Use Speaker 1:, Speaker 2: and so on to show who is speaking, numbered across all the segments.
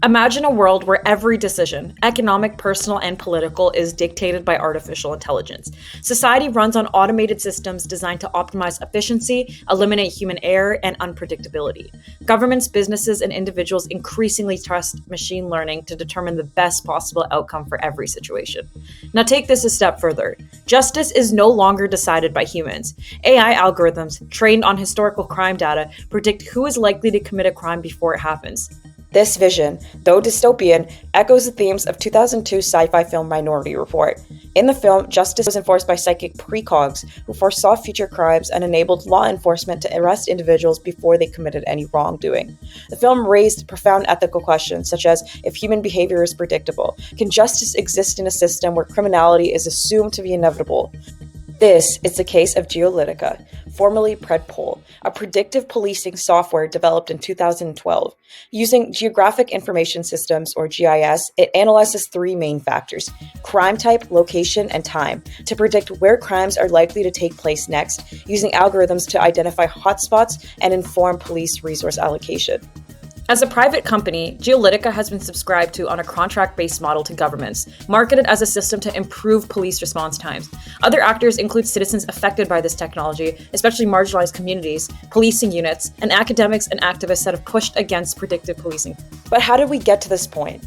Speaker 1: Imagine a world where every decision, economic, personal, and political, is dictated by artificial intelligence. Society runs on automated systems designed to optimize efficiency, eliminate human error, and unpredictability. Governments, businesses, and individuals increasingly trust machine learning to determine the best possible outcome for every situation. Now take this a step further. Justice is no longer decided by humans. AI algorithms, trained on historical crime data, predict who is likely to commit a crime before it happens.
Speaker 2: This vision, though dystopian, echoes the themes of 2002 sci-fi film Minority Report. In the film, justice was enforced by psychic precogs who foresaw future crimes and enabled law enforcement to arrest individuals before they committed any wrongdoing. The film raised profound ethical questions, such as if human behavior is predictable, can justice exist in a system where criminality is assumed to be inevitable? This is the case of Geolitica, formerly Predpol, a predictive policing software developed in 2012. Using Geographic Information Systems, or GIS, it analyzes three main factors: crime type, location, and time, to predict where crimes are likely to take place next, using algorithms to identify hotspots and inform police resource allocation.
Speaker 1: As a private company, Geolitica has been subscribed to on a contract-based model to governments, marketed as a system to improve police response times. Other actors include citizens affected by this technology, especially marginalized communities, policing units, and academics and activists that have pushed against predictive policing.
Speaker 2: But how did we get to this point?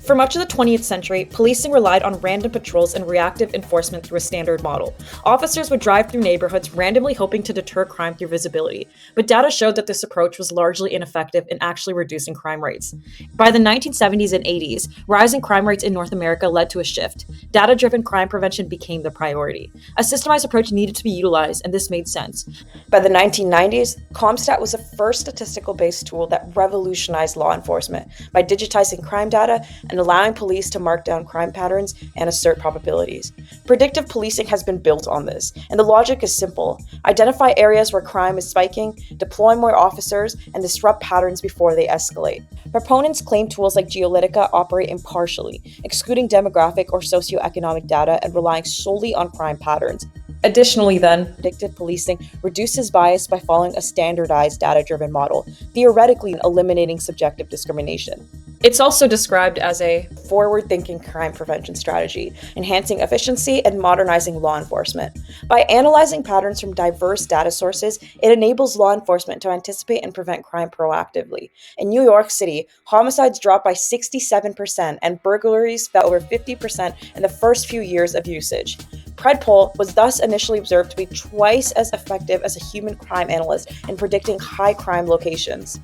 Speaker 1: For much of the 20th century, policing relied on random patrols and reactive enforcement through a standard model. Officers would drive through neighborhoods randomly hoping to deter crime through visibility, but data showed that this approach was largely ineffective in actually reducing crime rates. By the 1970s and 80s, rising crime rates in North America led to a shift. Data-driven crime prevention became the priority. A systemized approach needed to be utilized, and this made sense.
Speaker 2: By the 1990s, CompStat was the first statistical-based tool that revolutionized law enforcement by digitizing crime data and allowing police to mark down crime patterns and assert probabilities. Predictive policing has been built on this, and the logic is simple. Identify areas where crime is spiking, deploy more officers, and disrupt patterns before they escalate. Proponents claim tools like Geolitica operate impartially, excluding demographic or socioeconomic data and relying solely on crime patterns.
Speaker 1: Additionally,
Speaker 2: predictive policing reduces bias by following a standardized data-driven model, theoretically eliminating subjective discrimination.
Speaker 1: It's also described as a
Speaker 2: forward-thinking crime prevention strategy, enhancing efficiency and modernizing law enforcement. By analyzing patterns from diverse data sources, it enables law enforcement to anticipate and prevent crime proactively. In New York City, homicides dropped by 67% and burglaries fell over 50% in the first few years of usage. Predpol was thus initially observed to be twice as effective as a human crime analyst in predicting high crime locations.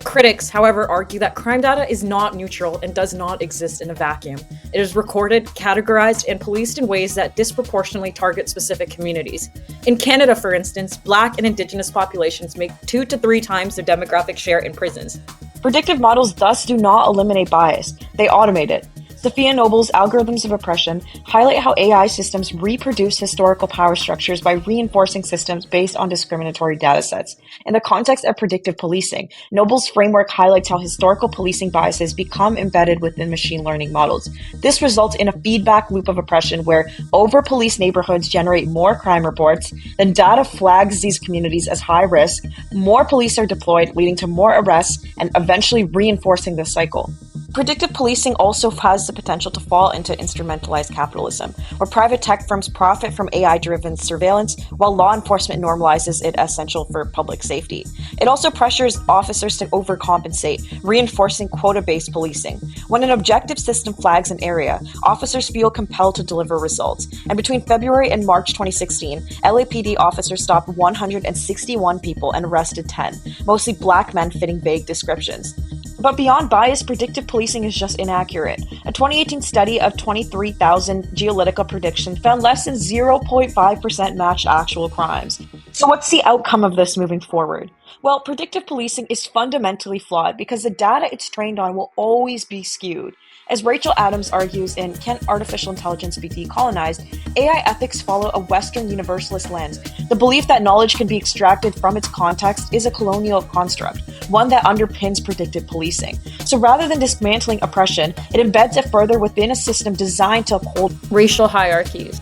Speaker 1: Critics, however, argue that crime data is not neutral and does not exist in a vacuum. It is recorded, categorized, and policed in ways that disproportionately target specific communities. In Canada, for instance, Black and Indigenous populations make 2 to 3 times their demographic share in prisons.
Speaker 2: Predictive models thus do not eliminate bias, they automate it. Sophia Noble's Algorithms of Oppression highlight how AI systems reproduce historical power structures by reinforcing systems based on discriminatory datasets. In the context of predictive policing, Noble's framework highlights how historical policing biases become embedded within machine learning models. This results in a feedback loop of oppression where over-policed neighborhoods generate more crime reports, then data flags these communities as high risk, more police are deployed, leading to more arrests, and eventually reinforcing the cycle. Predictive policing also has the potential to fall into instrumentalized capitalism, where private tech firms profit from AI-driven surveillance while law enforcement normalizes it essential for public safety. It also pressures officers to overcompensate, reinforcing quota-based policing. When an objective system flags an area, officers feel compelled to deliver results. And between February and March 2016, LAPD officers stopped 161 people and arrested 10, mostly Black men fitting vague descriptions. But beyond bias, predictive policing is just inaccurate. A 2018 study of 23,000 Geolitica predictions found less than 0.5% matched actual crimes. So what's the outcome of this moving forward? Well, predictive policing is fundamentally flawed because the data it's trained on will always be skewed. As Rachel Adams argues in Can Artificial Intelligence Be Decolonized?, AI ethics follow a Western universalist lens. The belief that knowledge can be extracted from its context is a colonial construct, one that underpins predictive policing. So rather than dismantling oppression, it embeds it further within a system designed to uphold
Speaker 1: racial hierarchies.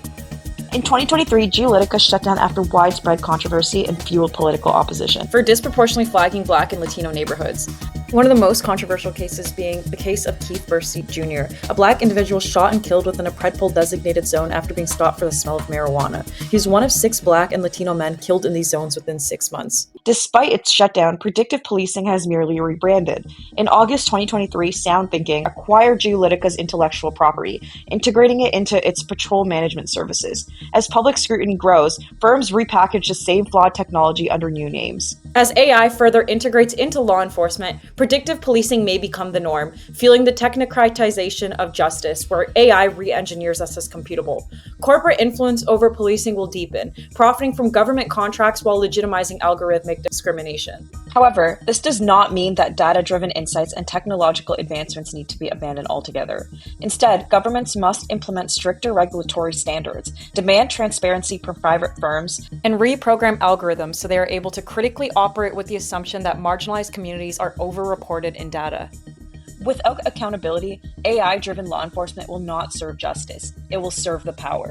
Speaker 2: In 2023, Geolitica shut down after widespread controversy and fueled political opposition
Speaker 1: for disproportionately flagging Black and Latino neighborhoods. One of the most controversial cases being the case of Keith Bursey Jr., a black individual shot and killed within a Predpol designated zone after being stopped for the smell of marijuana. He was one of 6 black and Latino men killed in these zones within 6 months.
Speaker 2: Despite its shutdown, predictive policing has merely rebranded. In August 2023, Sound Thinking acquired Geolytica's intellectual property, integrating it into its patrol management services. As public scrutiny grows, firms repackage the same flawed technology under new names.
Speaker 1: As AI further integrates into law enforcement, predictive policing may become the norm, fueling the technocratization of justice, where AI re-engineers us as computable. Corporate influence over policing will deepen, profiting from government contracts while legitimizing algorithmic discrimination.
Speaker 2: However, this does not mean that data-driven insights and technological advancements need to be abandoned altogether. Instead, governments must implement stricter regulatory standards, demand transparency from private firms,
Speaker 1: and reprogram algorithms so they are able to critically operate with the assumption that marginalized communities are overreported in data.
Speaker 2: Without accountability, AI-driven law enforcement will not serve justice. It will serve the power.